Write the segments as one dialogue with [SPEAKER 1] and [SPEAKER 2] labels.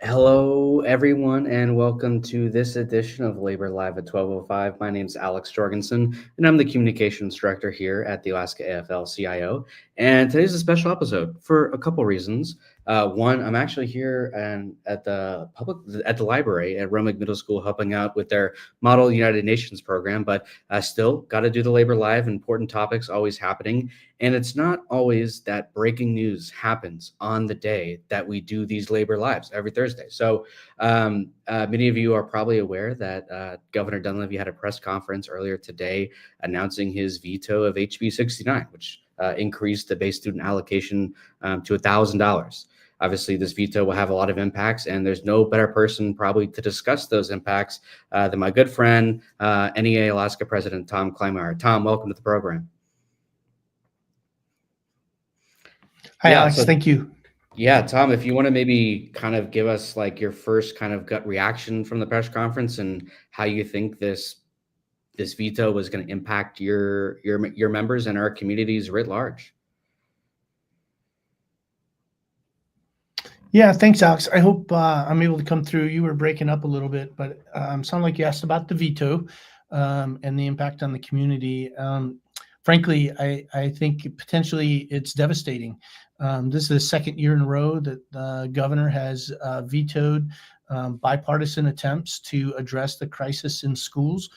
[SPEAKER 1] Hello, everyone, and welcome to this edition of Labor Live at 12:05. My name is Alex Jorgensen, and I'm the Communications Director here at the Alaska AFL-CIO. And today's a special episode for a couple reasons. One, I'm actually here and at the library at Romick Middle School, helping out with their Model United Nations program. But still, got to do the Labor Live. Important topics always happening. And it's not always that breaking news happens on the day that we do these labor lives every Thursday. So many of you are probably aware that Governor Dunleavy had a press conference earlier today announcing his veto of HB 69, which increased the base student allocation to $1,000. Obviously, this veto will have a lot of impacts, and there's no better person probably to discuss those impacts than my good friend, NEA-Alaska President Tom Klaameyer. Tom, welcome to the program.
[SPEAKER 2] Hi, Alex. Thank you.
[SPEAKER 1] Yeah, Tom, if you want to maybe kind of give us like your first kind of gut reaction from the press conference and how you think this veto was going to impact your members and our communities writ large.
[SPEAKER 2] Yeah, thanks, Alex. I hope I'm able to come through. You were breaking up a little bit, but sound like you asked about the veto and the impact on the community. Frankly, I think potentially it's devastating. This is the second year in a row that the governor has vetoed bipartisan attempts to address the crisis in schools,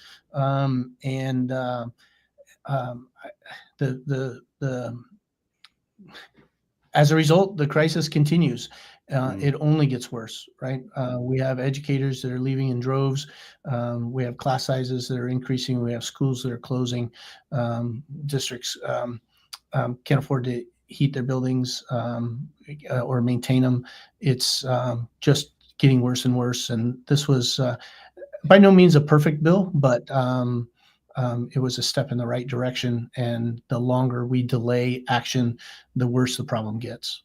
[SPEAKER 2] as a result, the crisis continues. It only gets worse, right? We have educators that are leaving in droves. We have class sizes that are increasing. We have schools that are closing. Districts can't afford to heat their buildings or maintain them. It's just getting worse and worse. And this was by no means a perfect bill, but it was a step in the right direction. And the longer we delay action, the worse the problem gets.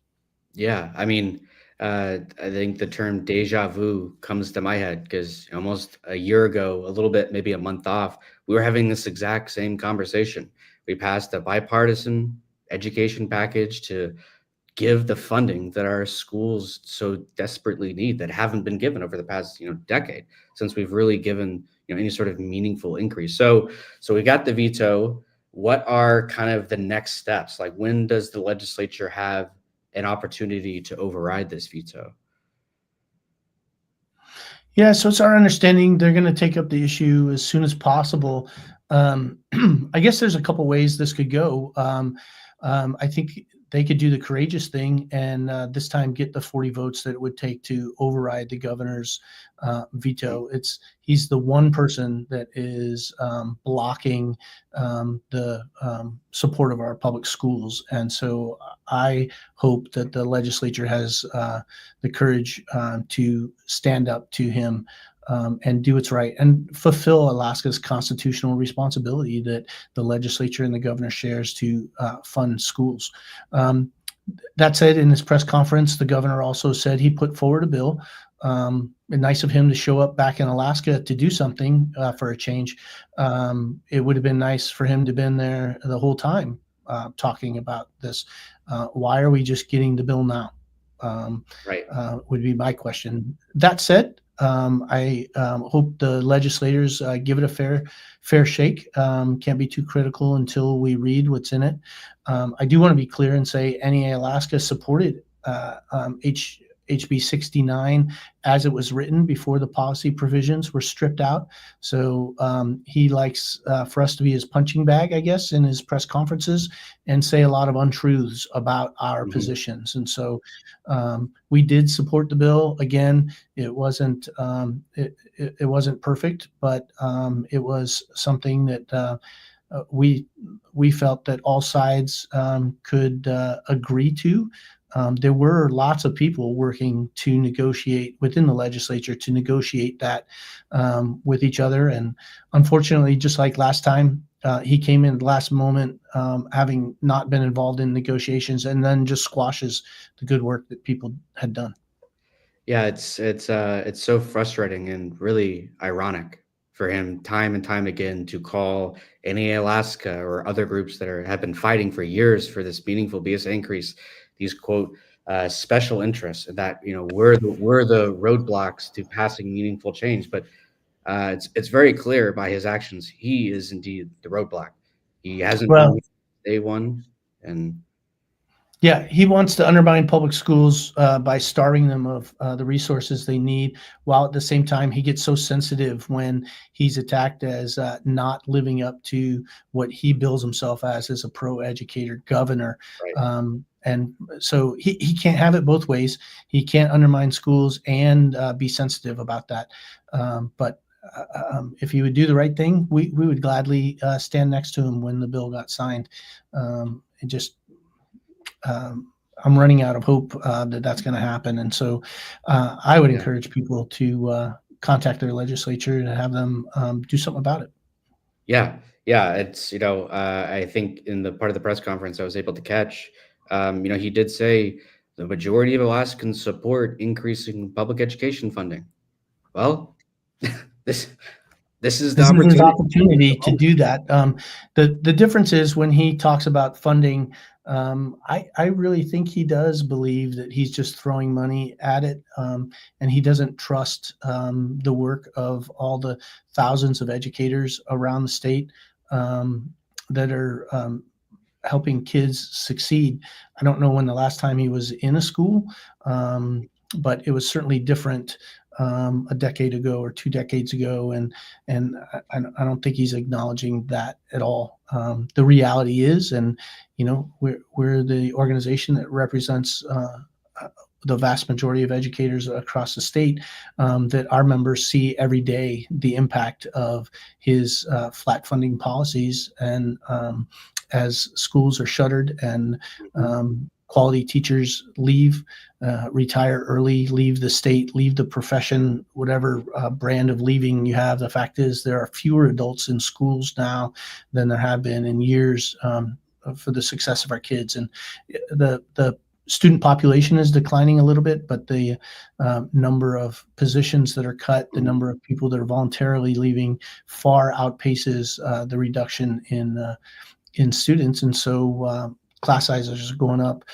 [SPEAKER 1] Yeah, I mean, I think the term deja vu comes to my head because almost a year ago, a little bit, maybe a month off, we were having this exact same conversation. We passed a bipartisan education package to give the funding that our schools so desperately need that haven't been given over the past, decade since we've really given, any sort of meaningful increase. So we got the veto. What are kind of the next steps? Like, when does the legislature have an opportunity to override this veto?
[SPEAKER 2] Yeah, so it's our understanding they're going to take up the issue as soon as possible. I guess there's a couple ways this could go. I think they could do the courageous thing and this time get the 40 votes that it would take to override the governor's veto. He's the one person that is blocking the support of our public schools. And so I hope that the legislature has the courage to stand up to him and do what's right and fulfill Alaska's constitutional responsibility that the legislature and the governor shares to fund schools. That said, in his press conference, the governor also said he put forward a bill. Nice of him to show up back in Alaska to do something for a change. It would have been nice for him to have been there the whole time talking about this. Why are we just getting the bill now?
[SPEAKER 1] Right.
[SPEAKER 2] Would be my question. That said, I hope the legislators give it a fair shake. Can't be too critical until we read what's in it. I do want to be clear and say NEA-Alaska supported HB 69 as it was written before the policy provisions were stripped out. So he likes for us to be his punching bag, I guess, in his press conferences and say a lot of untruths about our positions. And so we did support the bill. Again, it wasn't it wasn't perfect, but it was something that we felt that all sides could agree to. There were lots of people working to negotiate within the legislature to negotiate that with each other. And unfortunately, just like last time, he came in at the last moment, having not been involved in negotiations, and then just squashes the good work that people had done.
[SPEAKER 1] Yeah, it's so frustrating and really ironic for him time and time again to call NEA-Alaska or other groups that have been fighting for years for this meaningful BSA increase, these quote special interests that we're the roadblocks to passing meaningful change. But it's very clear by his actions he is indeed the roadblock. He hasn't been
[SPEAKER 2] Well,
[SPEAKER 1] day one, and
[SPEAKER 2] yeah, he wants to undermine public schools by starving them of the resources they need, while at the same time he gets so sensitive when he's attacked as not living up to what he bills himself as a pro-educator governor.
[SPEAKER 1] right,
[SPEAKER 2] And so he can't have it both ways. He can't undermine schools and be sensitive about that. But if he would do the right thing, we would gladly stand next to him when the bill got signed. It just I'm running out of hope that that's going to happen. And so I would
[SPEAKER 1] yeah.
[SPEAKER 2] encourage people to contact their legislature and have them do something about it.
[SPEAKER 1] Yeah, yeah, it's I think in the part of the press conference I was able to catch, he did say the majority of Alaskans support increasing public education funding. Well, this this is the
[SPEAKER 2] This is his
[SPEAKER 1] opportunity.
[SPEAKER 2] opportunity to do that. The difference is when he talks about funding, I really think he does believe that he's just throwing money at it, and he doesn't trust the work of all the thousands of educators around the state that are helping kids succeed. I don't know when the last time he was in a school, but it was certainly different a decade ago or 2 decades ago, and I don't think he's acknowledging that at all. The reality is, and we're the organization that represents the vast majority of educators across the state, that our members see every day the impact of his flat funding policies, and as schools are shuttered and
[SPEAKER 1] Mhm.
[SPEAKER 2] quality teachers leave, retire early, leave the state, leave the profession, whatever brand of leaving you have. The fact is, there are fewer adults in schools now than there have been in years for the success of our kids. And the student population is declining a little bit, but the number of positions that are cut, the number of people that are voluntarily leaving, far outpaces the reduction in students. And so class sizes are going up,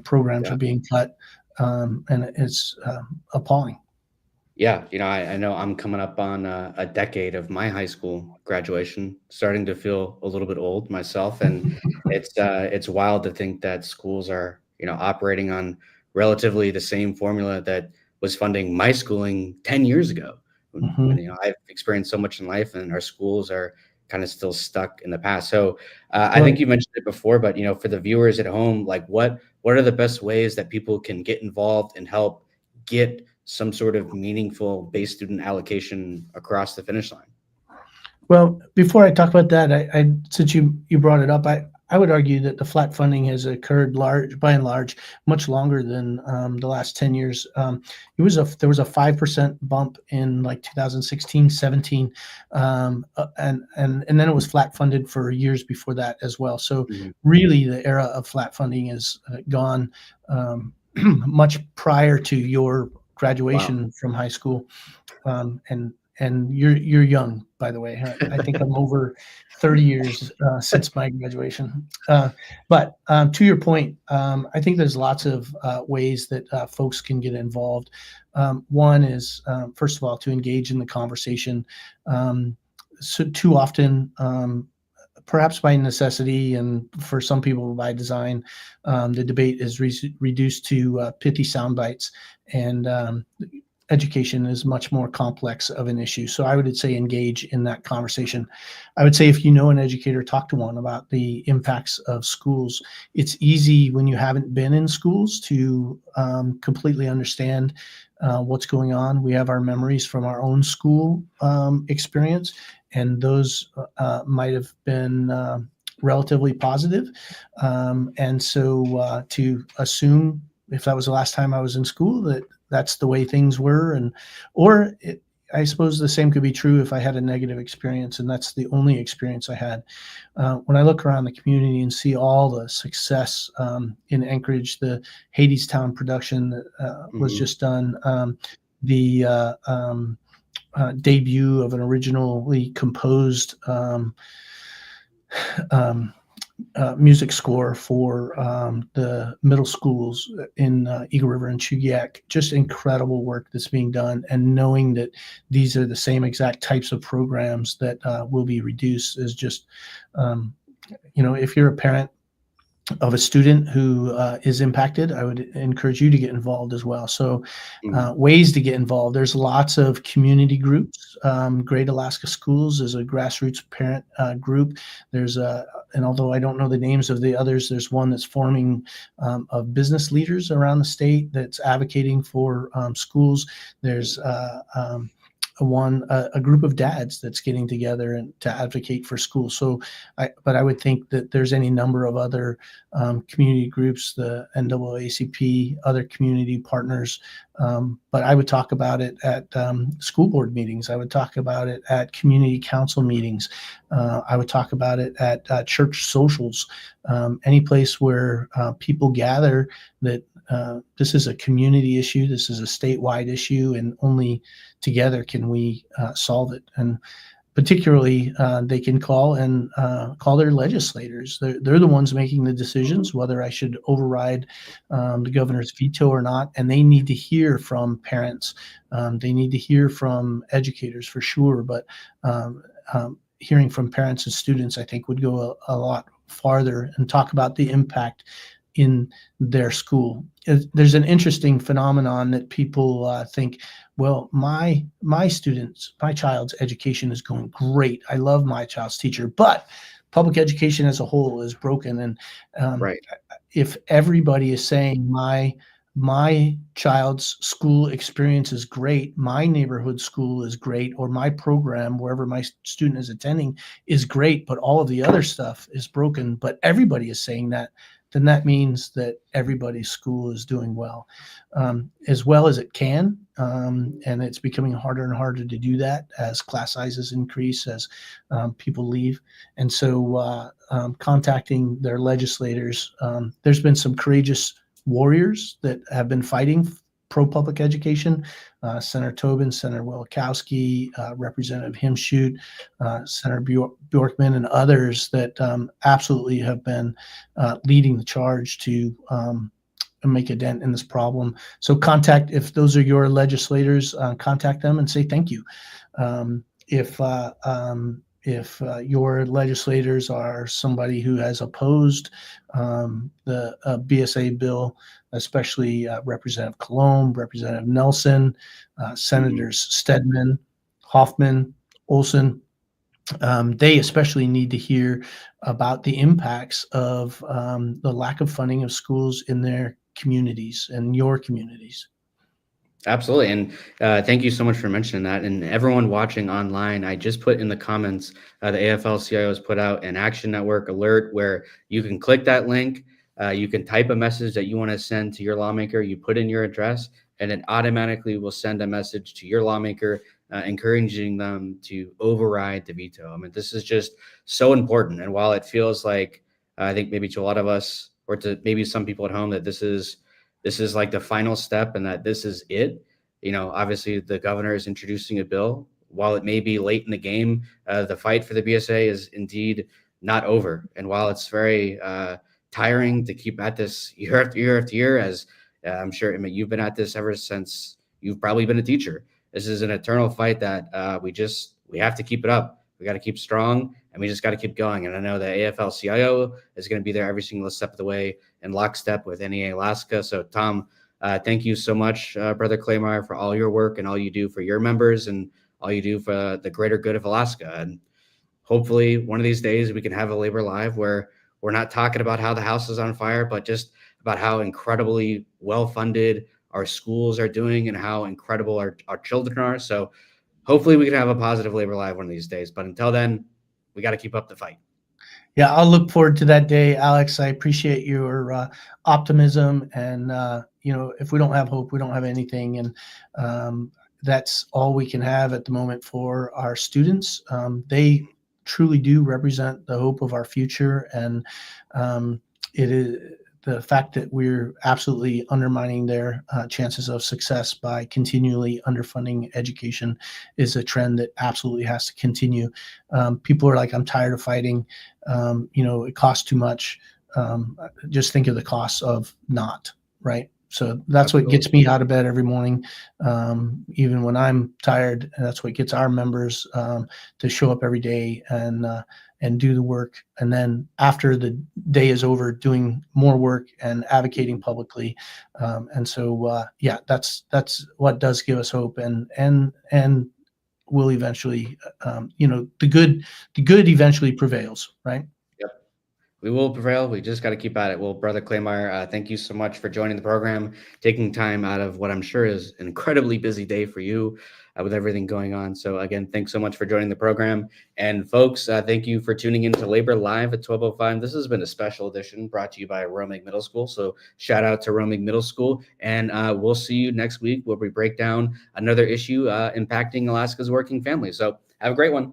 [SPEAKER 2] programs
[SPEAKER 1] Yeah.
[SPEAKER 2] are being cut, and it's appalling.
[SPEAKER 1] Yeah, I know I'm coming up on a decade of my high school graduation, starting to feel a little bit old myself, and it's wild to think that schools are, operating on relatively the same formula that was funding my schooling 10 years ago. When
[SPEAKER 2] Mhm.
[SPEAKER 1] I've experienced so much in life, and our schools are kind of still stuck in the past. So I think
[SPEAKER 2] Well,
[SPEAKER 1] you mentioned it before, but for the viewers at home, like what are the best ways that people can get involved and help get some sort of meaningful base student allocation across the finish line?
[SPEAKER 2] Well, before I talk about that, since you brought it up, I would argue that the flat funding has occurred by and large much longer than the last 10 years. There was a 5% bump in like 2016, 17, and then it was flat funded for years before that as well. So
[SPEAKER 1] Mhm.
[SPEAKER 2] really, the era of flat funding is gone much prior to your
[SPEAKER 1] Wow.
[SPEAKER 2] graduation from high school. And you're young, by the way. I think I'm over 30 years since my graduation. But to your point, I think there's lots of ways that folks can get involved. One is, first of all, to engage in the conversation. So too often, perhaps by necessity and for some people by design, the debate is reduced to pithy sound bites, and education is much more complex of an issue. So I would say engage in that conversation. I would say if you know an educator, talk to one about the impacts of schools. It's easy when you haven't been in schools to completely understand what's going on. We have our memories from our own school experience, and those might have been relatively positive. And so to assume, if that was the last time I was in school, that that's the way things were, or I suppose the same could be true if I had a negative experience, and that's the only experience I had. When I look around the community and see all the success in Anchorage, the Hadestown production that was
[SPEAKER 1] Mhm.
[SPEAKER 2] just done, the debut of an originally composed um, music score for the middle schools in Eagle River and Chugiak. Just incredible work that's being done, and knowing that these are the same exact types of programs that will be reduced is just, if you're a parent of a student who is impacted, I would encourage you to get involved as well. So ways to get involved. There's lots of community groups. Great Alaska Schools is a grassroots parent group. There's and although I don't know the names of the others, there's one that's forming of business leaders around the state that's advocating for schools. There's a group of dads that's getting together and to advocate for schools. So, but I would think that there's any number of other community groups, the NAACP, other community partners. But I would talk about it at school board meetings. I would talk about it at community council meetings. I would talk about it at church socials, any place where people gather that this is a community issue, this is a statewide issue, and only together can we solve it. And particularly, they can call their legislators. They're the ones making the decisions whether I should override the governor's veto or not. And they need to hear from parents. They need to hear from educators for sure. But hearing from parents and students, I think, would go a lot farther and talk about the impact in their school. There's an interesting phenomenon that people think, well, my child's education is going great. I love my child's teacher, but public education as a whole is broken. And
[SPEAKER 1] Right.
[SPEAKER 2] if everybody is saying my child's school experience is great, my neighborhood school is great, or my program wherever my student is attending is great, but all of the other stuff is broken, but everybody is saying that, then that means that everybody's school is doing well as it can. And it's becoming harder and harder to do that as class sizes increase, as people leave. And so contacting their legislators, there's been some courageous warriors that have been fighting pro-public education, Senator Tobin, Senator Wielkowski, Representative Himshoot, Senator Bjorkman, and others that absolutely have been leading the charge to make a dent in this problem. So if those are your legislators, contact them and say thank you. If your legislators are somebody who has opposed the BSA bill, especially Representative Colomb, Representative Nelson, Senators Stedman, Hoffman, Olson, they especially need to hear about the impacts of the lack of funding of schools in their communities and your communities.
[SPEAKER 1] Absolutely. And thank you so much for mentioning that. And everyone watching online, I just put in the comments, the AFL-CIO has put out an Action Network alert where you can click that link. You can type a message that you want to send to your lawmaker. You put in your address, and it automatically will send a message to your lawmaker, encouraging them to override the veto. I mean, this is just so important. And while it feels like, I think maybe to a lot of us, or to maybe some people at home, that this is like the final step and that this is it. Obviously the governor is introducing a bill. While it may be late in the game, the fight for the BSA is indeed not over. And while it's very tiring to keep at this year after year after year, as I'm sure you've been at this ever since you've probably been a teacher, this is an eternal fight that we have to keep it up. We got to keep strong, and we just got to keep going. And I know the AFL-CIO is going to be there every single step of the way in lockstep with NEA-Alaska. So, Tom, thank you so much, Brother Klaameyer, for all your work and all you do for your members and all you do for the greater good of Alaska. And hopefully one of these days we can have a Labor Live where we're not talking about how the house is on fire, but just about how incredibly well-funded our schools are doing and how incredible our children are. So hopefully we can have a positive Labor Live one of these days. But until then, we got to keep up the fight.
[SPEAKER 2] Yeah, I'll look forward to that day, Alex. I appreciate your optimism. And, if we don't have hope, we don't have anything. And that's all we can have at the moment for our students. They truly do represent the hope of our future. And it is the fact that we're absolutely undermining their chances of success by continually underfunding education is a trend that absolutely has to continue. People are like, I'm tired of fighting. it costs too much. Just think of the costs of not, right? So that's what gets me out of bed every morning, even when I'm tired. And that's what gets our members to show up every day and do the work. And then after the day is over, doing more work and advocating publicly. And so, that's what does give us hope, and will eventually, the good eventually prevails, right?
[SPEAKER 1] We will prevail. We just got to keep at it. Well, Brother Klaameyer, thank you so much for joining the program, taking time out of what I'm sure is an incredibly busy day for you with everything going on. So again, thanks so much for joining the program. And folks, thank you for tuning in to Labor Live at 12:05. This has been a special edition brought to you by Romig Middle School. So shout out to Romig Middle School. And we'll see you next week where we break down another issue impacting Alaska's working families. So have a great one.